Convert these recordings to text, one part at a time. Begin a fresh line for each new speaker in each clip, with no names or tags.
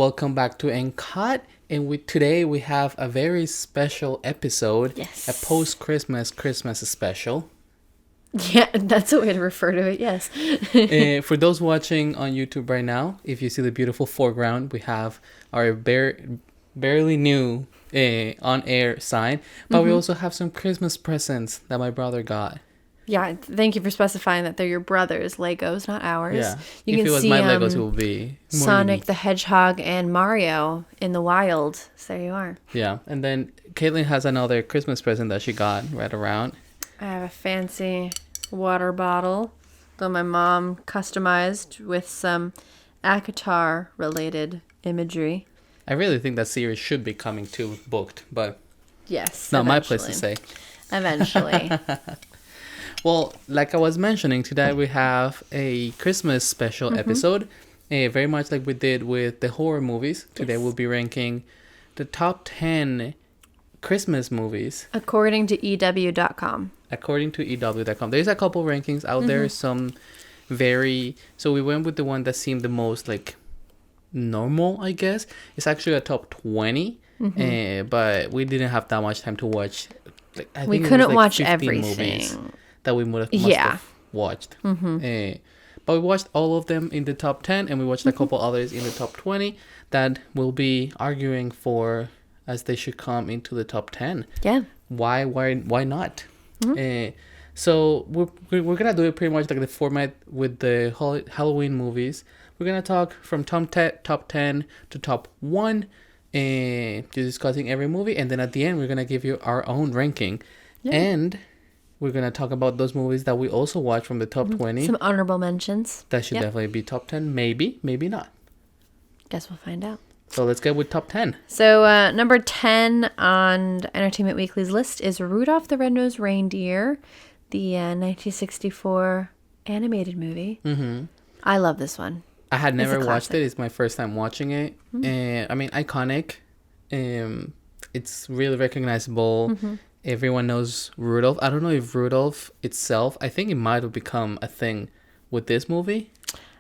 welcome back to Encut. And today we have a very special episode.
Yes.
A post-Christmas Christmas special.
Yeah, that's a way to refer to it, yes.
For those watching on YouTube right now, if you see the beautiful foreground, we have our barely new on-air sign. But we also have some Christmas presents that my brother got.
Yeah, thank you for specifying that they're your brother's Legos, not ours.
Yeah.
You
if
can
it was
see
my Legos, it would be more
Sonic
unique.
the Hedgehog and Mario in the wild. So there you are.
Yeah. And then Caitlin has another Christmas present that she got right around.
I have a fancy water bottle that my mom customized with some Akatar related imagery.
I really think that series should be coming to booked, but
Yes.
it's not my place to say.
Eventually.
Well, like I was mentioning, today we have a Christmas special episode, very much like we did with the horror movies. Today
Yes.
we'll be ranking the top 10 Christmas movies
According to EW.com.
according to EW.com. There's a couple rankings out there, some so we went with the one that seemed the most like normal, I guess. It's actually a top 20, but we didn't have that much time to watch. Like, I
We
think it was,
couldn't
like,
watch
15
everything.
movies that we must
Yeah.
have watched. But we watched all of them in the top 10, and we watched a couple others in the top 20 that we'll be arguing for as they should come into the top 10.
Yeah.
Why not? So we're gonna do it pretty much like the format with the Halloween movies. We're gonna talk from top 10 to top 1, just discussing every movie, and then at the end we're gonna give you our own ranking, and we're gonna talk about those movies that we also watched from the top 20.
Some honorable mentions.
That should definitely be top 10, maybe not.
Guess we'll find out.
So let's get with top 10.
So number 10 on Entertainment Weekly's list is Rudolph the Red-Nosed Reindeer, the 1964 animated movie. I love this one.
I had never watched
classic.
it. It's my first time watching it. And I mean, iconic. It's really recognizable. Everyone knows Rudolph. I don't know if Rudolph itself, I think it might have become a thing with this movie.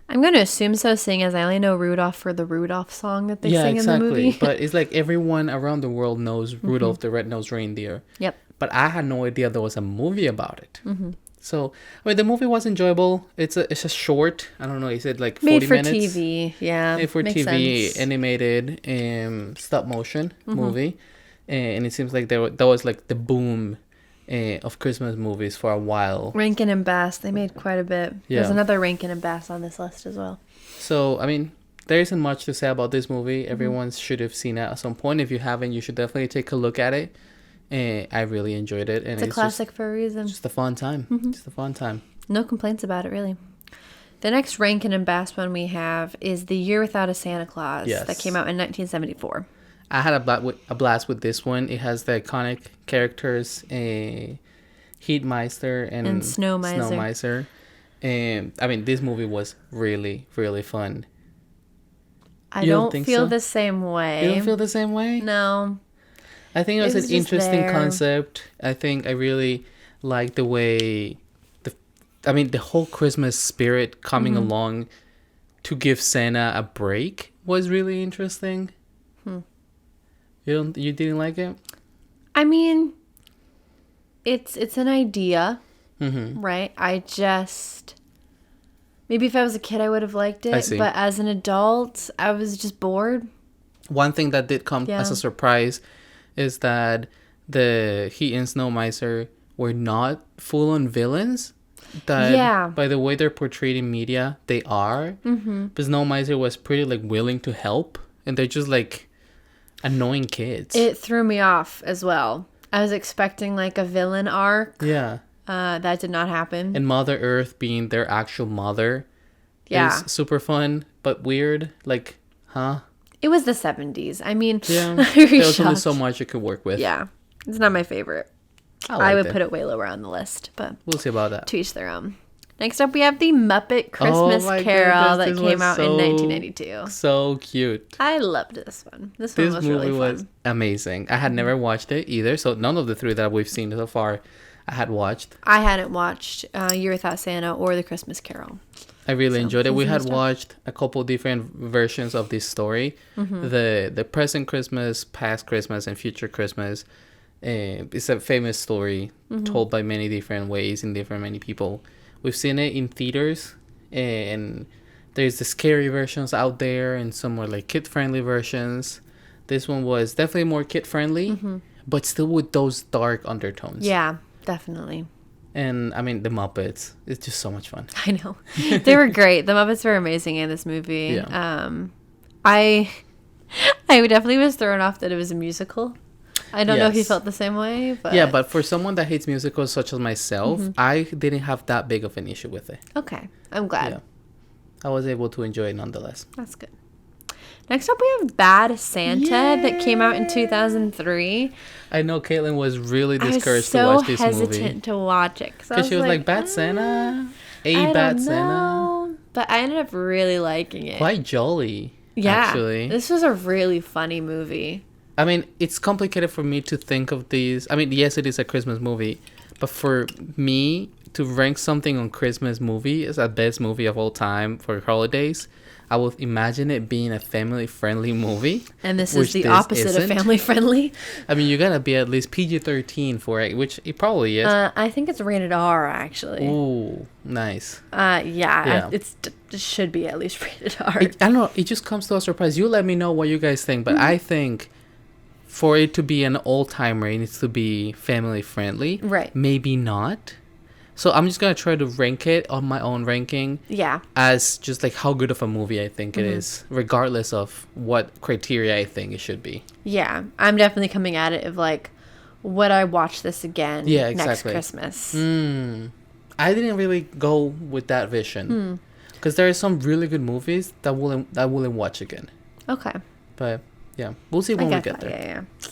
I'm going to assume so, seeing as I only know Rudolph for the Rudolph song that they sing in the movie.
But it's like everyone around the world knows Rudolph the Red-Nosed Reindeer.
Yep.
But I had no idea there was a movie about it. So, I mean, the movie was enjoyable. It's a short. I don't know. Is it like 40
Made for
minutes?
TV. Yeah.
Made for
makes
TV,
sense.
animated, stop motion movie. And it seems like that was like the boom of Christmas movies for a while.
Rankin and Bass. They made quite a bit.
Yeah.
There's another Rankin and Bass on this list as well.
So, I mean, there isn't much to say about this movie. Everyone should have seen it at some point. If you haven't, you should definitely take a look at it. I really enjoyed it. And
It's a classic for a reason.
Just a fun time. Just a fun time.
No complaints about it, really. The next Rankin and Bass one we have is The Year Without a Santa Claus.
Yes.
That came out in 1974.
I had a blast with this one. It has the iconic characters, Heatmeister and Snowmiser. And I mean, this movie was really, really fun.
I
You don't
don't
think
feel
so?
the same way.
You don't feel the same way?
No.
I think it was
It was
an
just
interesting
there.
concept. I think I really like the way the whole Christmas spirit coming along to give Santa a break was really interesting. You didn't like it?
I mean, it's an idea,
Mm-hmm.
right? Maybe if I was a kid, I would have liked
I
it.
see.
But as an adult, I was just bored.
One thing that did come as a surprise is that the Heat and Snowmiser were not full-on villains. That by the way they're portrayed in media, they are. But Snowmiser was pretty like willing to help, and they're just like annoying kids.
It threw me off as well. I was expecting like a villain arc.
Yeah.
That did not happen.
And Mother Earth being their actual mother is super fun, but weird. Like, huh?
It was the 70s. I mean,
Yeah.
very
There was only
shocked.
so much you could work with.
Yeah. It's not my favorite. I would put it way lower on the list, but
We'll see about that.
to each their own. Next up, we have the Muppet Christmas
my
Carol
goodness,
that
this
came
was
out in
so
1992.
So cute.
I loved this one. This one
This
was
movie
really fun.
was amazing. I had never watched it either, so none of the three that we've seen so far I had watched.
I hadn't watched Year Without Santa or The Christmas Carol.
I really enjoyed it. We had
stuff.
watched a couple different versions of this story. The present Christmas, past Christmas, and future Christmas. It's a famous story told by many different ways in different many people. We've seen it in theaters, and there's the scary versions out there and some more like kid-friendly versions. This one was definitely more kid-friendly, but still with those dark undertones.
Yeah, definitely.
And I mean, the Muppets. It's just so much fun.
I know. They were great. The Muppets were amazing in this movie.
Yeah.
I definitely was thrown off that it was a musical. I don't know if you
Yes.
felt the same way, but
Yeah, but for someone that hates musicals such as myself, I didn't have that big of an issue with it.
okay. I'm glad.
Yeah. I was able to enjoy it nonetheless.
That's good. Next up, we have Bad Santa that came out in 2003.
I know Caitlin was really
I was
discouraged
so
to watch this
hesitant
movie.
to watch it
Because she was like, Bad Santa?
I
Bad
don't
Santa?
know. But I ended up really liking it.
Quite jolly,
Yeah.
actually.
This was a really funny movie.
I mean, it's complicated for me to think of these. I mean, yes, it is a Christmas movie. But for me to rank something on Christmas movie as a best movie of all time for holidays, I would imagine it being a family-friendly movie.
And this
which
is the
this
opposite
isn't.
of family friendly.
I mean, you gotta be at least PG-13 for it, which it probably is.
I think it's rated R, actually.
Ooh, nice.
Yeah. It should be at least rated R.
I don't know. It just comes to a surprise. You let me know what you guys think, but I think for it to be an old-timer, it needs to be family-friendly.
Right.
Maybe not. So I'm just gonna try to rank it on my own ranking
Yeah.
as just like how good of a movie I think it is, regardless of what criteria I think it should be.
Yeah. I'm definitely coming at it of like, would I watch this again
Yeah,
next
exactly.
Christmas?
I didn't really go with that vision because there are some really good movies that I wouldn't watch again.
Okay.
But yeah, we'll see
I
when we
get
get
that.
there.
Yeah.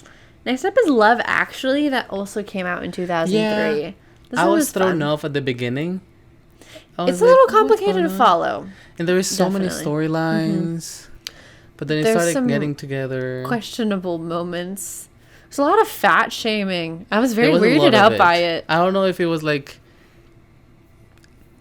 Next up is Love Actually, that also came out in 2003.
Yeah.
This
I
one
was thrown
fun.
off at the beginning. I
It's
was
a little
like, "What's
complicated
going
to
on?"
follow.
And there is so many
Definitely.
storylines. But then it
There's
started
some
getting together.
Questionable moments. There's a lot of fat shaming. I was
There
very
was a lot
weirded
of
out by it.
I don't know if it was like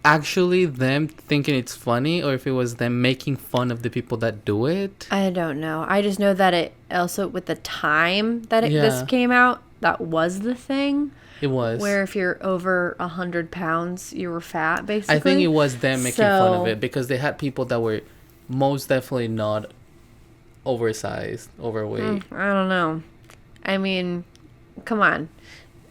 actually them thinking it's funny or if it was them making fun of the people that do it.
I don't know. I just know that it also, with the time that this
Yeah.
came out, that was the thing.
It was.
Where if you're over 100 pounds, you were fat, basically.
I think it was them making fun of
So-
it because they had people that were most definitely not oversized, overweight.
I don't know. I mean, come on.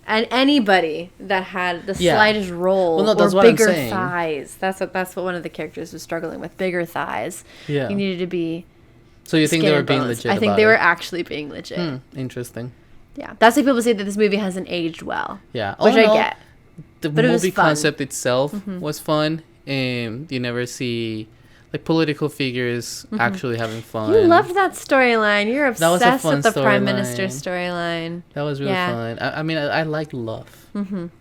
And anybody that had the
Yeah.
slightest roll
Well, no,
or
that's what I'm
bigger
saying.
thighs. That's what one of the characters was struggling with. Bigger thighs.
Yeah.
You needed to be
So you think
skin
they were
and
being
bones.
legit
I think
about
they
it?
were actually being legit.
Interesting.
Yeah. That's why people say that this movie hasn't aged well.
Yeah.
Which
All in
I
all,
get.
The
But it was
movie
fun.
concept itself was fun. You never see like political figures actually having fun.
You loved that storyline. You're
That was a
obsessed
fun
with the Prime
storyline.
Minister storyline.
That was really
Yeah.
fun. I mean, I like Love.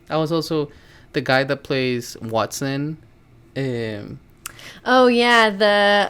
I was also the guy that plays Watson.
Oh yeah, the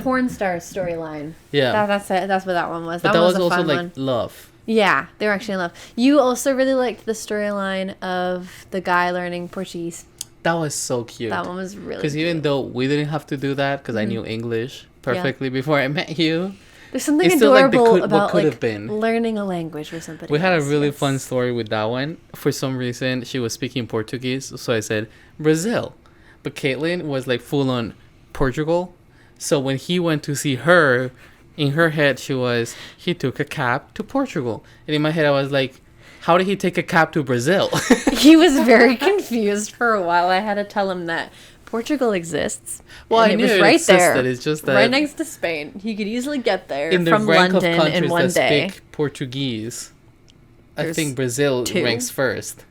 porn star storyline.
Yeah.
That's it. That's what that one was.
But
That
that
one
was
a
also
fun
like
one.
Love.
Yeah, they were actually in love. You also really liked the storyline of the guy learning Portuguese.
That was so cute.
That one was really.
Because even though we didn't have to do that, because I knew English perfectly before I met you,
There's something
it's still like the
adorable
what
about
could
like
have been.
learning a language or something.
We had a really
Yes.
fun story with that one. For some reason, she was speaking Portuguese, so I said Brazil. But Caitlin was like full on Portugal. So when he went to see her, in her head, he took a cab to Portugal. And in my head, I was like, how did he take a cab to Brazil?
He was very confused for a while. I had to tell him that Portugal exists.
Well,
and
I
it
knew
was
it
right
existed.
there.
It's just that
right next to Spain. He could easily get there
in the
from
rank
London
of countries
in one
that
day.
speak Portuguese, I
There's
think Brazil
two.
ranks first.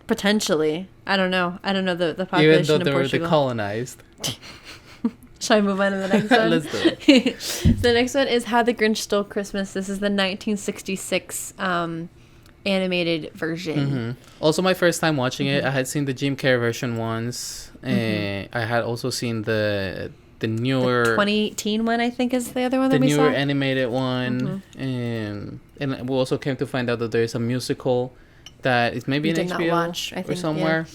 Potentially. I don't know. I don't know the
Even
population
though
of
they were
Portugal.
decolonized.
Shall I move on to the next one?
Let's do it.
The next one is How the Grinch Stole Christmas. This is the 1966 animated version.
Also, my first time watching it, I had seen the Jim Carrey version once, and I had also seen the newer,
2018 one, I think, is the other one
the
that we
newer
saw.
animated one, and we also came to find out that there is a musical that is maybe
You
in
did not
HBO
watch, I
or
think,
somewhere,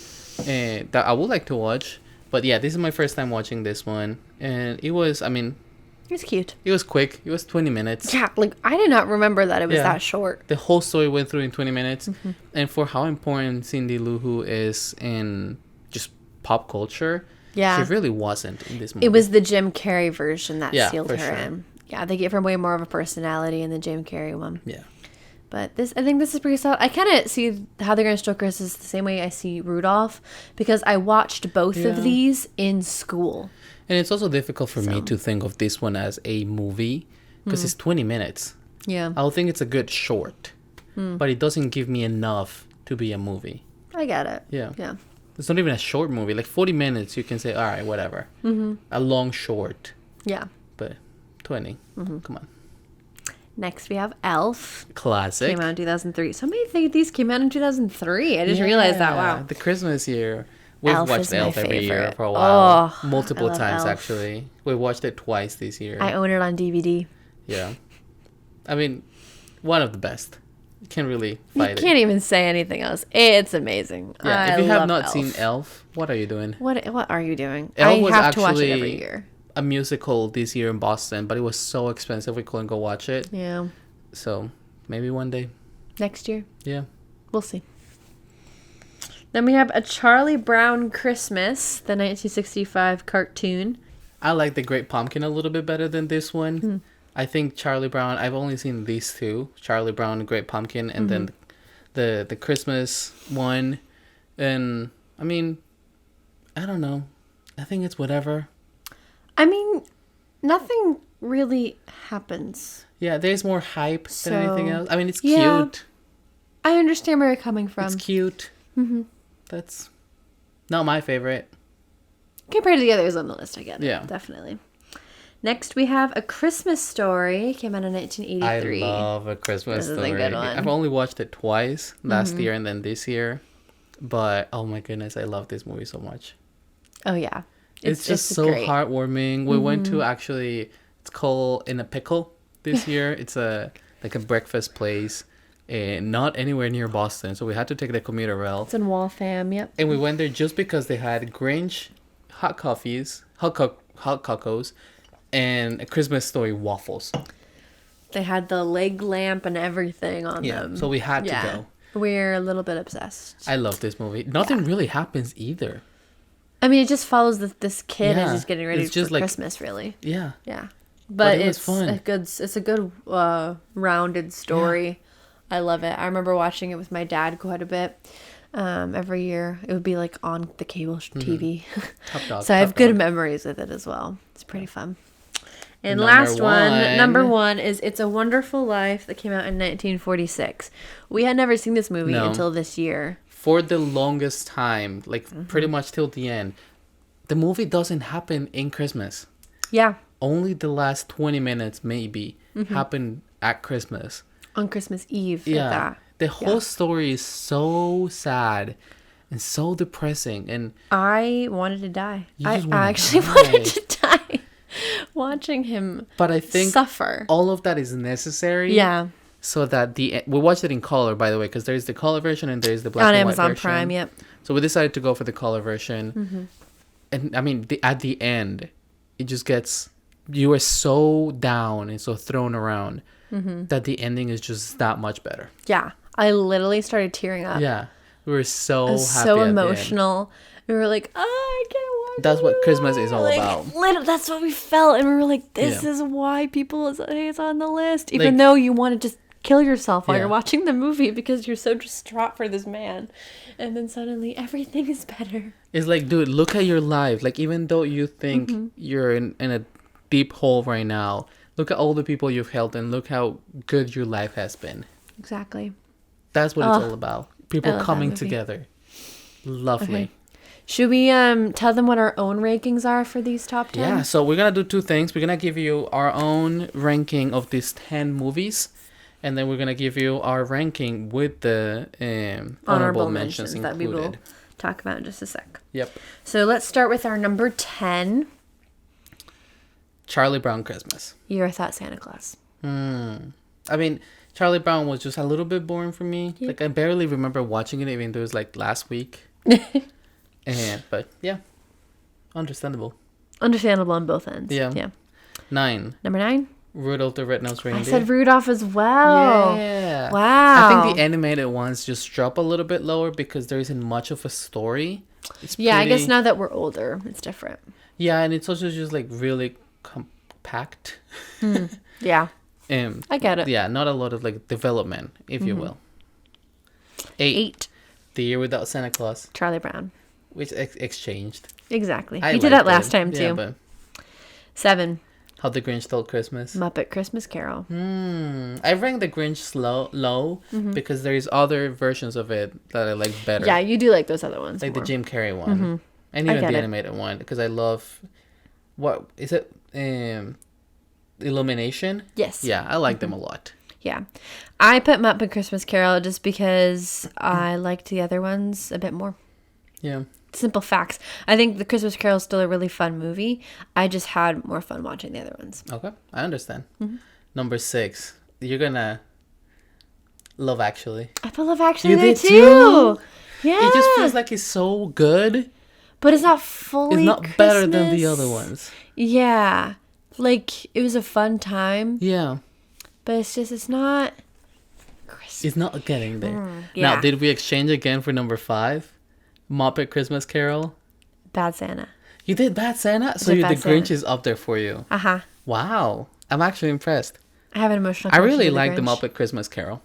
that I would like to watch. But yeah, this is my first time watching this one, and it was, I mean,
It's cute.
it was quick. It was 20 minutes.
Yeah, like I did not remember that it was
Yeah.
that short.
The whole story went through in 20 minutes.
Mm-hmm.
And for how important Cindy Lou Who is in just pop culture,
Yeah.
she really wasn't in this movie.
It was the Jim Carrey version that
Yeah,
sealed
for
her
sure.
in. Yeah, they gave her way more of a personality in the Jim Carrey one.
Yeah.
But I think this is pretty solid. I kind of see how they're going to Stoker Christmas the same way I see Rudolph, because I watched both
Yeah.
of these in school.
And it's also difficult for me to think of this one as a movie because it's 20 minutes.
Yeah,
I'll think it's a good short, but it doesn't give me enough to be a movie.
I get it.
Yeah.
Yeah.
It's not even a short movie. Like 40 minutes, you can say, all right, whatever. A long short,
Yeah.
but 20. Come on.
Next, we have Elf.
Classic.
Came out in 2003. Somebody think these came out in 2003. I just realized that.
Yeah,
Wow.
The Christmas year. We've
Elf
watched
is my
Elf every year
favorite.
for a while.
Oh,
Multiple
I love
times,
Elf.
actually. We watched it twice this year.
I own it on DVD.
Yeah. I mean, one of the best. You can't really
You
fight
can't even say anything else. It's amazing.
it. Yeah,
I
if you have
love
not
Elf.
seen Elf, what are you doing?
What are you doing?
Elf
I
was
have to watch it every
actually-
year.
A musical this year in Boston, but it was so expensive we couldn't go watch it.
Yeah.
So maybe one day.
Next year.
Yeah.
We'll see. Then we have A Charlie Brown Christmas, the 1965 cartoon.
I like The Great Pumpkin a little bit better than this one. I think Charlie Brown, I've only seen these two, Charlie Brown and Great Pumpkin, and then the Christmas one. And I mean, I don't know. I think it's whatever.
I mean, nothing really happens.
Yeah, there's more hype than anything
So,
else. I mean, it's
yeah.
cute.
I understand where you're coming from.
It's cute. That's not my favorite.
Compared to the others on the list, I get it.
Yeah.
Definitely. Next, we have A Christmas Story. Came out in 1983.
I love A Christmas
This is a
Story.
good one.
I've only watched it twice, last year and then this year. But oh my goodness, I love this movie so much.
Oh, yeah.
It's just so
great.
heartwarming. We went to actually, it's called In a Pickle this year. It's a breakfast place, and not anywhere near Boston. So we had to take the commuter rail.
It's in Waltham, yep.
And we went there just because they had Grinch hot coffees, hot cocos, and A Christmas Story waffles.
They had the leg lamp and everything on
Yeah,
them.
so we had to go.
We're a little bit obsessed.
I love this movie. Nothing really happens either.
I mean, it just follows this kid
Yeah,
as he's getting ready
it's just
for
like-
Christmas, really.
Yeah.
Yeah,
But
but
it was
it's
fun.
a good rounded story. I love it. I remember watching it with my dad quite a bit. Every year, it would be like on the cable TV.
Top dog.
So I have
top
good
dog.
memories with it as well. It's pretty fun. And
Number
last one,
one.
number one is It's a Wonderful Life that came out in 1946. We had never seen this movie
No.
until this year.
For the longest time, like pretty much till the end, the movie doesn't happen in Christmas.
Yeah,
Only the last 20 minutes maybe happen at Christmas.
on Christmas Eve.
Yeah.
At that.
The whole story is so sad and so depressing, and
I wanted to die.
You
I
just wanna
actually
die.
wanted to die watching him
but I think
suffer.
all of that is necessary.
Yeah,
So that we watched it in color, by the way, because there's the color version and there's the black
on
and white
Amazon
version.
Prime. Yep.
So we decided to go for the color version. And I mean, at the end, it just gets, you are so down and so thrown around that the ending is just that much better.
Yeah, I literally started tearing up.
Yeah. We were so
I
happy.
was so
at the end.
emotional. We were like, oh, I can't watch
That's what
it
Christmas is all
anymore."
about.
That's what we felt. And we were like, this
Yeah.
is why people say it's on the list. Even
Like-
though you want to just kill yourself while
Yeah.
you're watching the movie because you're so distraught for this man. And then suddenly everything is better.
It's like, dude, look at your life. Like, even though you think you're in a deep hole right now, look at all the people you've helped and look how good your life has been.
Exactly.
That's what it's all about. People
love that
coming
movie.
together. Lovely.
Okay. Should we tell them what our own rankings are for these top 10?
Yeah, so we're going to do two things. We're going to give you our own ranking of these 10 movies, and then we're going to give you our ranking with the honorable mentions
that we will
included.
talk about in just a sec.
Yep.
So let's start with our number 10.
Charlie Brown Christmas.
You Thought Santa Claus.
I mean, Charlie Brown was just a little bit boring for me.
Yeah.
Like I barely remember watching it, even though it was like last week. But yeah, understandable.
Understandable on both ends.
Yeah.
Yeah.
9.
Number 9.
Rudolph the Red-Nosed Reindeer.
I said Rudolph as well.
Yeah.
Wow.
I think the animated ones just drop a little bit lower because there isn't much of a story. It's
Yeah, I guess
pretty-
now that we're older, it's different.
Yeah, and it's also just like really compact.
Yeah,
And
I get it.
yeah, not a lot of like development, if you will. 8.
8.
The Year Without Santa Claus,
Charlie Brown.
which exchanged.
Exactly.
I
He did that
liked
last
it.
time too.
Yeah, but
7.
How the Grinch Stole Christmas.
Muppet Christmas Carol.
I ranked the Grinch low because there is other versions of it that I like better.
Yeah, you do like those other ones
Like
more.
the Jim Carrey one, and
I
even
get
the
it.
animated one because I love. What is it? Illumination.
Yes.
Yeah, I like them a lot.
Yeah. I put Muppet Christmas Carol just because I liked the other ones a bit more.
Yeah.
Simple facts. I think the Christmas Carol is still a really fun movie. I just had more fun watching the other ones.
Okay, I understand. Number 6, you're gonna Love Actually.
I put Love Actually
You
there
did
too.
too?
Yeah.
It just feels like it's so good.
but it's not fully
It's not better than the
Christmas.
other ones.
Yeah. Like, it was a fun time,
Yeah,
but it's not Christmas.
it's not getting there.
yeah.
Now, did we exchange again for number 5? Muppet Christmas Carol.
Bad Santa.
You did Bad Santa, so
did
the
Bad
Grinch
Santa.
is up there for you.
Uh-huh.
Wow, I'm actually impressed.
I have an emotional
I
connection
really
to
liked the
Grinch.
Muppet Christmas Carol.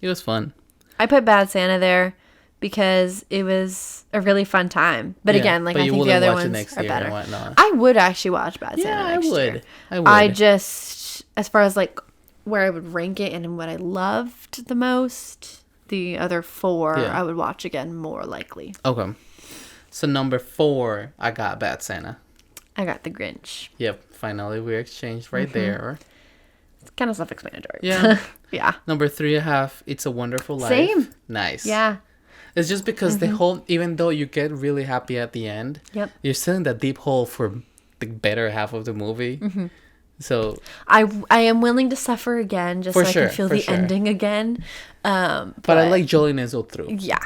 It was fun.
I put Bad Santa there because it was a really fun time. But
Yeah,
again, like
but
I
you
think the
wouldn't
other
watch it
ones
next
are
year and
better.
whatnot.
I would actually watch Bad
Yeah,
Santa
I
next
would.
year.
I would.
I just, as far as like where I would rank it and what I loved the most, the other 4
Yeah.
I would watch again more likely.
Okay. So number 4, I got Bad Santa.
I got The Grinch.
Yep, finally we exchanged right there.
It's kind of self-explanatory.
Yeah.
Yeah.
Number 3, I have It's a Wonderful Life.
Same.
Nice.
Yeah.
It's just because the whole, even though you get really happy at the end,
Yep.
you're still in that deep hole for the better half of the movie. So
I am willing to suffer again just
For
so I
sure,
can feel
for
the
sure.
ending again.
but I like Jolene all through.
Yeah.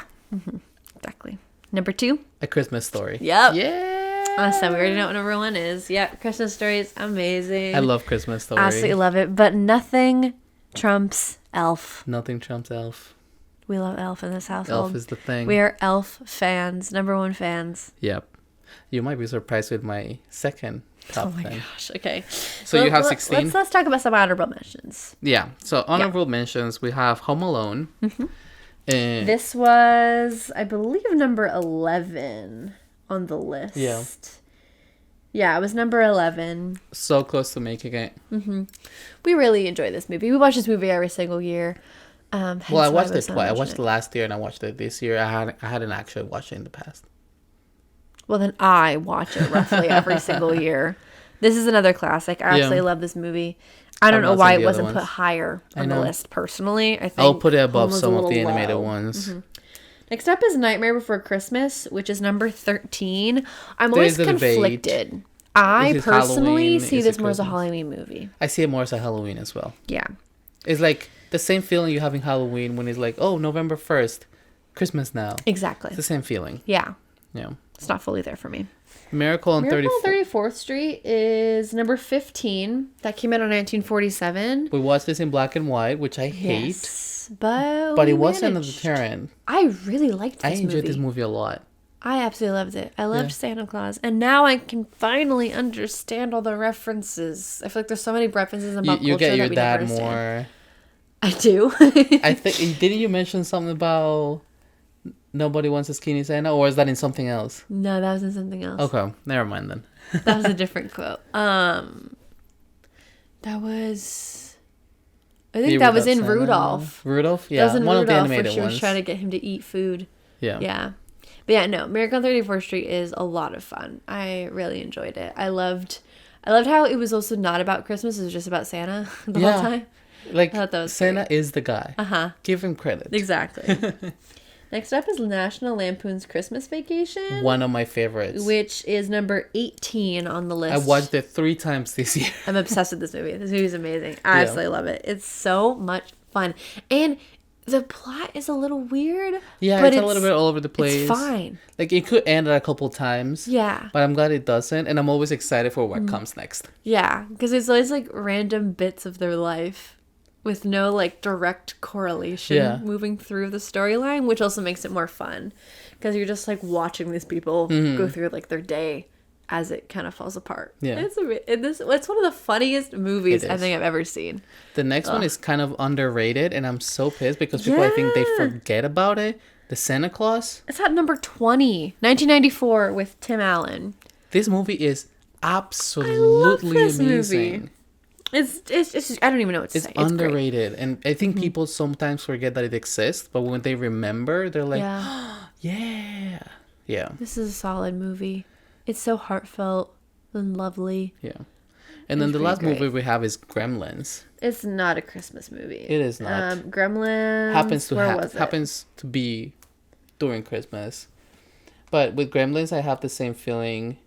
Exactly. Number 2.
A Christmas Story.
Yep.
Yeah.
Awesome. We already know what number 1 is. Yeah. Christmas Story is amazing.
I love Christmas Story.
Absolutely love it. But nothing trumps Elf.
Nothing trumps Elf.
We love Elf in this household.
Elf is the thing.
We are Elf fans. Number 1 fans.
Yep. You might be surprised with my second top
Oh my
10.
gosh. Okay.
So you have 16?
Let's talk about some honorable mentions.
Yeah. So honorable mentions, we have Home Alone. And
This was, I believe, number 11 on the list.
Yeah.
Yeah, it was number 11.
so close to making it.
We really enjoy this movie. We watch this movie every single year.
Well, I
hence why
watched it
was
twice. I watched
unfortunate.
it last year and I watched it this year. I hadn't actually watched it in the past.
Well, then I watch it roughly every single year. This is another classic. I absolutely
Yeah.
love this movie. I don't
I've
know
not
why
seen
it
the other
wasn't put
ones.
higher
I
on the
know.
list, personally. I think
I'll put it
Home
above
was a
some of the
little
animated
low.
ones.
Next up is Nightmare Before Christmas, which is number 13. I'm
There
always
is a debate.
conflicted. I
Is it
personally
Halloween?
see
Is
this
it
more as a
Christmas?
Halloween movie.
I see it more as a Halloween as well.
Yeah.
It's like the same feeling you have in Halloween when it's like, oh, November 1st, Christmas now.
Exactly.
It's the same feeling.
Yeah.
Yeah.
It's not fully there for me.
Miracle on
Miracle
34.
on 34th Street is number 15. That came out in 1947.
We watched this in black and white, which I hate.
Yes, but
But
we
it wasn't a
managed.
deterrent.
I really liked
I
this
enjoyed
movie.
this movie a lot.
I absolutely loved it. I loved
Yeah.
Santa Claus, and now I can finally understand all the references. I feel like there's so many references in pop
You
culture
get your
that we never
dad
understand.
more.
I do.
I think, didn't you mention something about nobody wants a skinny Santa, or is that in something else?
No, that was in something else.
Okay, never mind then.
That was a different quote. That was. I think
Here
that
we
was
got
in
Santa.
Rudolph.
Rudolph?
That
Yeah,
was in
one of the
Rudolph, where
animated
she was
ones.
trying to get him to eat food.
Yeah.
Yeah. But yeah, no, Miracle on 34th Street is a lot of fun. I really enjoyed it. I loved how it was also not about Christmas. It was just about Santa the
Yeah.
whole time.
Like,
I thought that was
Santa is the guy.
Uh-huh.
Give him credit.
Exactly. Next up is National Lampoon's Christmas Vacation,
One of my favorites.
which is number 18 on the list.
I watched it 3 times this year.
I'm obsessed with this movie. This movie is amazing. I absolutely love it. It's so much fun. And the plot is a little weird.
Yeah,
but
it's a little bit all over the place.
It's fine.
Like, it could end a couple times.
Yeah.
But I'm glad it doesn't. And I'm always excited for what comes next.
Yeah. Because it's always like random bits of their life with no like direct correlation moving through the storyline, which also makes it more fun. Because you're just like watching these people go through like their day as it kind of falls apart.
Yeah.
It's one of the funniest movies I think I've ever seen.
The next one is kind of underrated, and I'm so pissed because people, I think they forget about it. The Santa Claus.
It's at number 20, 1994 with Tim Allen.
This movie is absolutely
this
amazing.
movie. It's just, I don't even know what to say.
It's underrated, and I think people sometimes forget that it exists, but when they remember, they're like, yeah.
This is a solid movie. It's so heartfelt and lovely.
Yeah. And then the last movie we have is Gremlins.
It's not a Christmas movie.
It is not.
Gremlins.
Happens to be during Christmas. But with Gremlins, I have the same feeling.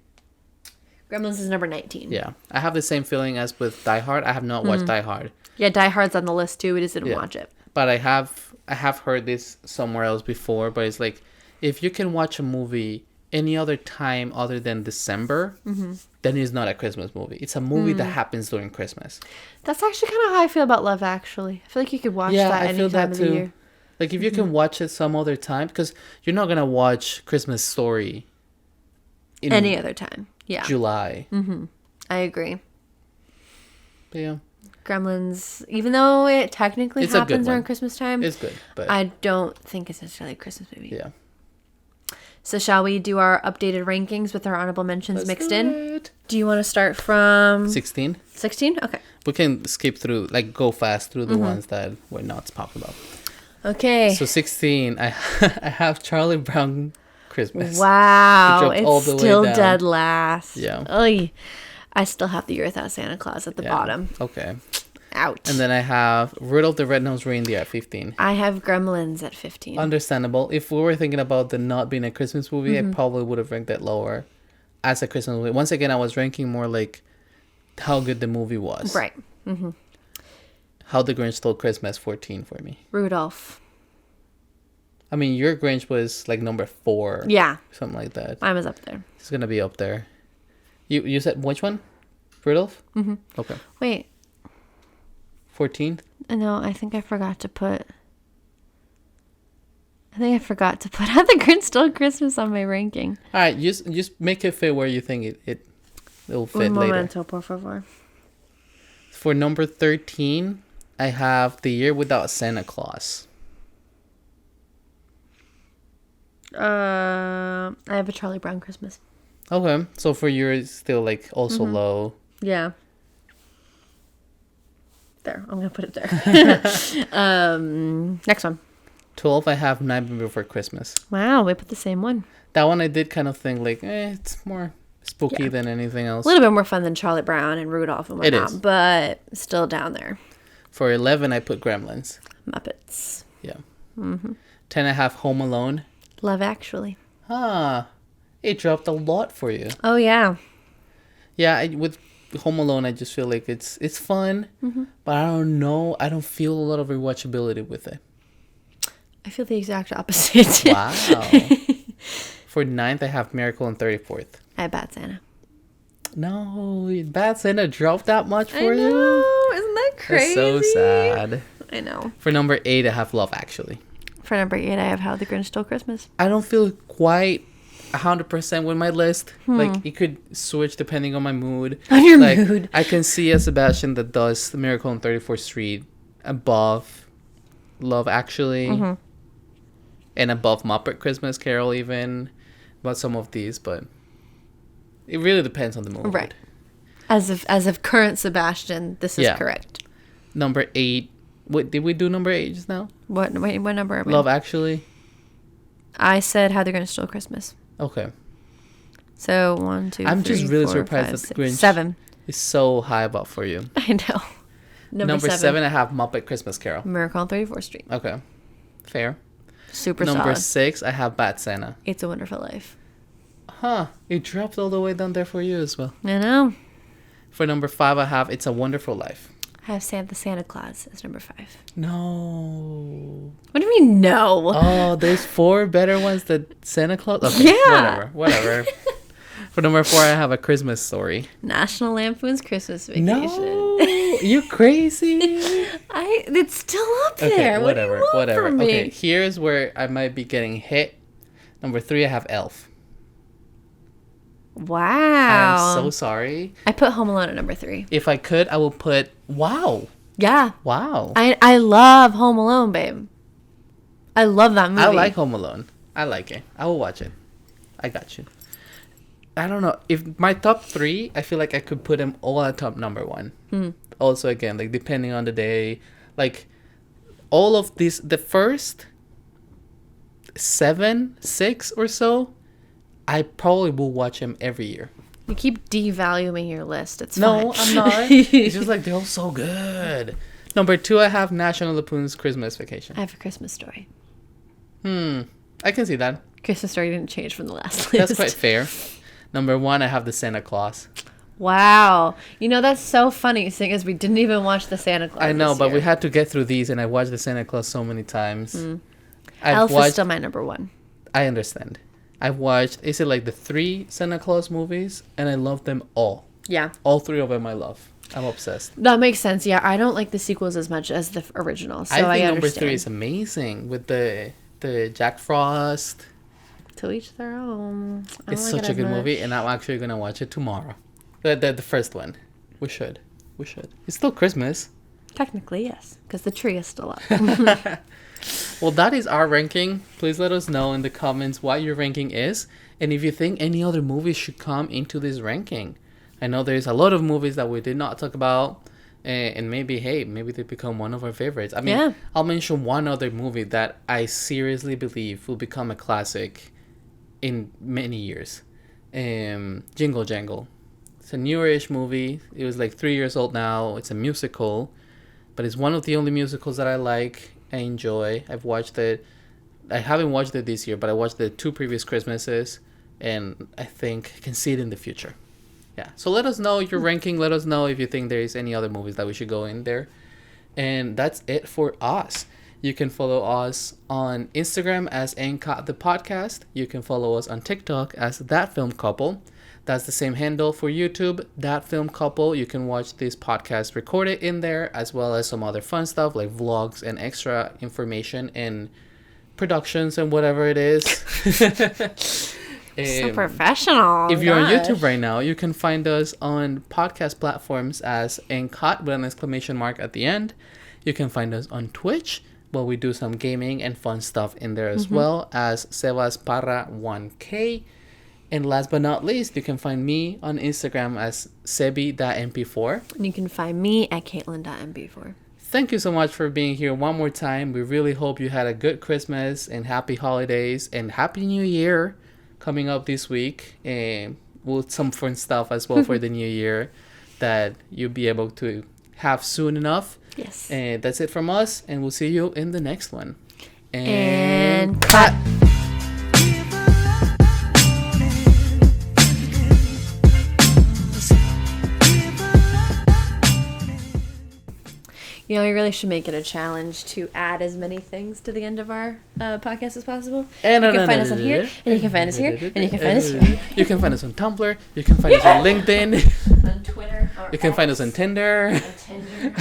Gremlins is number 19.
Yeah. I have the same feeling as with Die Hard. I have not watched Die Hard.
Yeah, Die Hard's on the list too. We just didn't watch it.
But I have heard this somewhere else before, but it's like, if you can watch a movie any other time other than December, then it's not a Christmas movie. It's a movie that happens during Christmas.
That's actually kind of how I feel about Love Actually. I feel like you could watch that any time of the year.
Like, if you can watch it some other time, because you're not going to watch Christmas Story in
any other time. Yeah.
July.
I agree.
But yeah.
Gremlins, even though it technically happens around Christmas time,
it's good, but
I don't think it's necessarily a Christmas movie.
Yeah.
So shall we do our updated rankings with our honorable mentions mixed in?
It.
Do you want to start from
16?
16? Okay.
We can skip through, like, go fast through the ones that we're not talking about.
Okay.
So 16, I have Charlie Brown Christmas.
Wow.
It all
It's
the way
still
down.
dead last.
Yeah.
Oy. I still have the Year Without Santa Claus at the bottom.
Okay.
Ouch.
And then I have Rudolph the Red-Nosed Reindeer at 15.
I have Gremlins at 15.
Understandable. If we were thinking about the not being a Christmas movie, I probably would have ranked that lower as a Christmas movie. Once again, I was ranking more like how good the movie was.
Right.
How the Grinch Stole Christmas, 14 for me.
Rudolph.
I mean, your Grinch was like number 4.
Yeah.
Something like that.
Mine was up there.
It's going to be up there. You said which one? Rudolph? Okay.
Wait.
14?
No, I think I forgot to put... How the Grinch Stole Christmas on my ranking.
All right, just make it fit where you think it'll fit
Un
later.
momento, por favor.
For number 13, I have The Year Without Santa Claus.
I have a Charlie Brown Christmas.
Okay, so for yours, still like also low.
Yeah. There, I'm gonna put it there. Next one.
12, I have Nightmare Before Christmas.
Wow, we put the same one.
That one I did kind of think like, it's more spooky than anything else.
A little bit more fun than Charlie Brown and Rudolph and whatnot,
is.
but still down there.
For 11, I put Gremlins.
Muppets.
Yeah. 10, I have Home Alone.
Love Actually.
It dropped a lot for you.
Oh yeah.
Yeah, with Home Alone, I just feel like it's fun, but I don't know. I don't feel a lot of rewatchability with it.
I feel the exact opposite.
Wow. For 9th, I have Miracle on 34th.
I have Bad Santa.
No, Bad Santa dropped that much for
I know.
you?
Isn't that crazy?
That's so sad.
I know.
For number 8, I have Love Actually.
For number 8, I have How the Grinch Stole Christmas.
I don't feel quite 100% with my list. Like, it could switch depending on my mood.
On your
like,
mood.
I can see a Sebastian that does The Miracle on 34th Street above Love Actually. And above Muppet Christmas Carol even. About some of these, but it really depends on the mood.
Right. As of current Sebastian, this is correct.
Number 8. Wait, did we do number 8 just now?
What number am I?
Love Actually.
I said How the Grinch Stole Christmas.
Okay.
So 1, 2,
I'm
3,
just really
4,
surprised
5,
that
6,
Grinch
7.
is so high above for you.
I know. Number
7, I have Muppet Christmas Carol.
Miracle on 34th Street.
Okay. Fair.
Super
Number
solid.
6, I have Bad Santa.
It's a Wonderful Life.
It dropped all the way down there for you as well.
I know.
For number 5, I have It's a Wonderful Life.
I have Santa Claus as number 5.
No.
What do you mean no?
Oh, there's 4 better ones than Santa Claus? Okay,
Yeah.
Whatever. For number 4, I have A Christmas Story.
National Lampoon's Christmas Vacation.
No, you crazy.
It's still up there.
Okay,
What do you want from me?
Okay, here's where I might be getting hit. Number 3, I have Elf.
Wow.
I'm so sorry.
I put Home Alone at number 3.
If I could, I will put Wow.
Yeah.
Wow.
I love Home Alone, babe. I love that movie.
I like Home Alone. I like it. I will watch it. I got you. I don't know. If my top 3, I feel like I could put them all at top number 1. Also, again, like depending on the day. Like all of these, the first 7, 6 or so, I probably will watch them every year.
You keep devaluing your list. It's
No,
fine.
I'm not. It's just like they're all so good. Number 2, I have National Lampoon's Christmas Vacation.
I have A Christmas Story.
I can see that.
Christmas Story didn't change from the last list.
That's quite fair. Number 1, I have the Santa Claus.
Wow. You know, that's so funny, seeing as we didn't even watch the Santa Claus
I know,
this
but
year.
we had to get through these, and I watched the Santa Claus so many times.
Elf is still my number 1.
I understand. I've watched, is it like the 3 Santa Claus movies? And I love them all.
Yeah.
All 3 of them I love. I'm obsessed.
That makes sense. Yeah, I don't like the sequels as much as the original, so I
think
understand.
number 3 is amazing with the Jack Frost.
To each their own. I
It's
don't like
such
it
a good
as
movie,
much.
and I'm actually going to watch it tomorrow. The first one. We should. It's still Christmas.
Technically, yes, because the tree is still up.
Well, that is our ranking. Please let us know in the comments what your ranking is, and if you think any other movies should come into this ranking. I know there's a lot of movies that we did not talk about, and maybe they become one of our favorites. I mean,
Yeah.
I'll mention one other movie that I seriously believe will become a classic in many years. Jingle Jangle. It's a newer-ish movie. It was like 3 years old now. It's a musical, but it's one of the only musicals that I like. I enjoy. I've watched it. I haven't watched it this year, but I watched the 2 previous Christmases, and I think I can see it in the future. Yeah. So let us know your ranking. Let us know if you think there is any other movies that we should go in there. And that's it for us. You can follow us on Instagram as NCOT the podcast. You can follow us on TikTok as That Film Couple. That's the same handle for YouTube, That Film Couple. You can watch this podcast recorded in there, as well as some other fun stuff like vlogs and extra information and productions and whatever it is.
So professional.
If you're on
Gosh.
YouTube right now, you can find us on podcast platforms as NCOT with an exclamation mark at the end. You can find us on Twitch, where we do some gaming and fun stuff in there as well as Sebas Parra 1K. And last but not least, you can find me on Instagram as sebi.mp4.
And you can find me at caitlin.mb4.
Thank you so much for being here one more time. We really hope you had a good Christmas and happy holidays and happy New Year coming up this week. And with some fun stuff as well for the new year that you'll be able to have soon enough.
Yes.
And that's it from us. And we'll see you in the next one.
And cut. You know, we really should make it a challenge to add as many things to the end of our podcast as possible. You can find us on here, and you can find us here, and you can find us here.
You can find us on Tumblr. You can find us on LinkedIn.
On Twitter.
You can find us on Tinder.
on Tinder.